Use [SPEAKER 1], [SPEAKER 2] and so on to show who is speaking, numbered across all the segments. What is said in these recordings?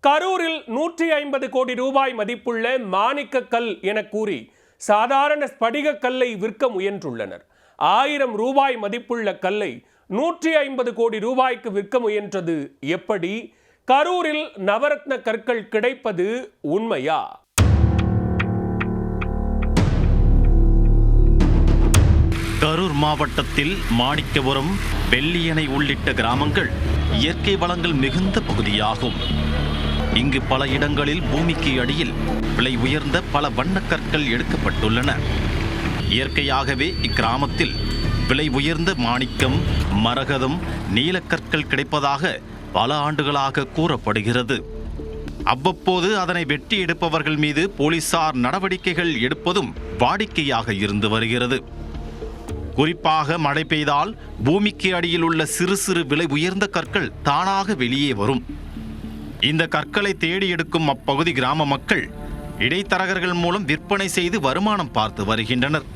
[SPEAKER 1] கரூரில் 150 கோடி ரூபாய் மதிப்புள்ள மாணிக்க கல் என கூறி சாதாரண ஸ்படிக கல்லை விற்க முயன்றுள்ளனர். 1000 ரூபாய் மதிப்புள்ள கல்லை 150 கோடி ரூபாய்க்கு விற்க முயன்றது எப்படி? கரூரில் நவரத்ன கற்கள் கிடைப்பது உண்மையா?
[SPEAKER 2] கரூர் மாவட்டத்தில் மாணிக்கபுரம், வெள்ளியணை உள்ளிட்ட கிராமங்கள் இயற்கை வளங்கள் மிகுந்த பகுதியாகும். இங்கு பல இடங்களில் பூமிக்கு அடியில் விலை உயர்ந்த பல வண்ணக்கற்கள் எடுக்கப்பட்டுள்ளன. இயற்கையாகவே இக்கிராமத்தில் விலை உயர்ந்த மாணிக்கம், மரகதம், நீலக்கற்கள் கிடைப்பதாக பல ஆண்டுகளாக கூறப்படுகிறது. அவ்வப்போது அதனை வெட்டி எடுப்பவர்கள் மீது போலீசார் நடவடிக்கைகள் எடுப்பதும் வாடிக்கையாக இருந்து வருகிறது. குறிப்பாக மழை பெய்தால் பூமிக்கு அடியில் உள்ள சிறு சிறு விலை உயர்ந்த கற்கள் தானாக வெளியே வரும். இந்த கற்களை தேடி எடுக்கும் அப்பகுதி கிராம மக்கள் இடைத்தரகர்கள் மூலம் விற்பனை செய்து வருமானம் பார்த்து வருகின்றனர்.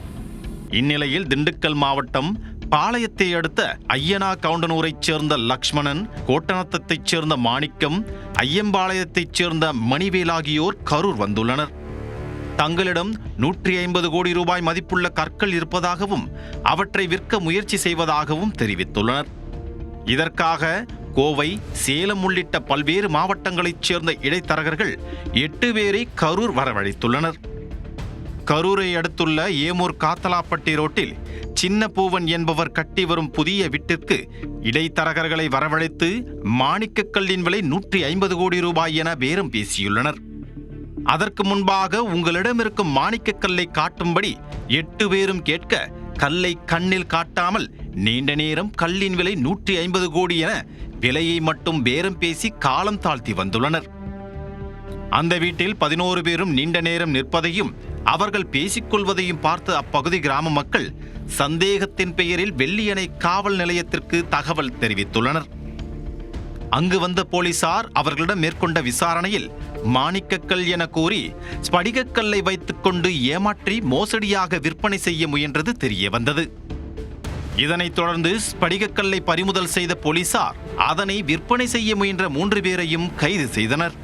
[SPEAKER 2] இந்நிலையில் திண்டுக்கல் மாவட்டம் பாளையத்தை அடுத்த ஐயனா கவுண்டனூரைச் சேர்ந்த லக்ஷ்மணன், கோட்டநத்தத்தைச் சேர்ந்த மாணிக்கம், ஐயம்பாளையத்தைச் சேர்ந்த மணிவேல் ஆகியோர் கரூர் வந்துள்ளனர். தங்களிடம் 150 கோடி ரூபாய் மதிப்புள்ள கற்கள் இருப்பதாகவும் அவற்றை விற்க முயற்சி செய்வதாகவும் தெரிவித்துள்ளனர். இதற்காக கோவை, சேலம் உள்ளிட்ட பல்வேறு மாவட்டங்களைச் சேர்ந்த இடைத்தரகர்கள் 8 பேரை கரூர் வரவழைத்துள்ளனர். கரூரை அடுத்துள்ள ஏமூர் காத்தலாப்பட்டி ரோட்டில் சின்ன பூவன் என்பவர் கட்டி வரும் புதிய வீட்டிற்கு இடைத்தரகர்களை வரவழைத்து மாணிக்கக்கல்லின் விலை 150 கோடி ரூபாய் என பேரம் பேசியுள்ளனர். அதற்கு முன்பாக உங்களிடம் இருக்கும் மாணிக்கக்கல்லை காட்டும்படி 8 பேரும் கேட்க, கல்லை கண்ணில் காட்டாமல் நீண்ட நேரம் கல்லின் விலை 150 கோடி என விலையை மட்டும் பேரம் பேசி காலம் தாழ்த்தி வந்துள்ளனர். அந்த வீட்டில் 11 பேரும் நீண்ட நேரம் நிற்பதையும் அவர்கள் பேசிக்கொள்வதையும் பார்த்து அப்பகுதி கிராம மக்கள் சந்தேகத்தின் பெயரில் வெள்ளியணை காவல் நிலையத்திற்கு தகவல் தெரிவித்துள்ளனர். அங்கு வந்த போலீசார் அவர்களிடம் மேற்கொண்ட விசாரணையில் மாணிக்கக்கல் என கூறி ஸ்படிகக்கல்லை வைத்துக் கொண்டு ஏமாற்றி மோசடியாக விற்பனை செய்ய முயன்றது தெரிய வந்தது. இதனைத் தொடர்ந்து ஸ்படிகக்கல்லை பறிமுதல் செய்த போலீசார் அதனை விற்பனை செய்ய முயன்ற 3 பேரையும் கைது செய்தனர்.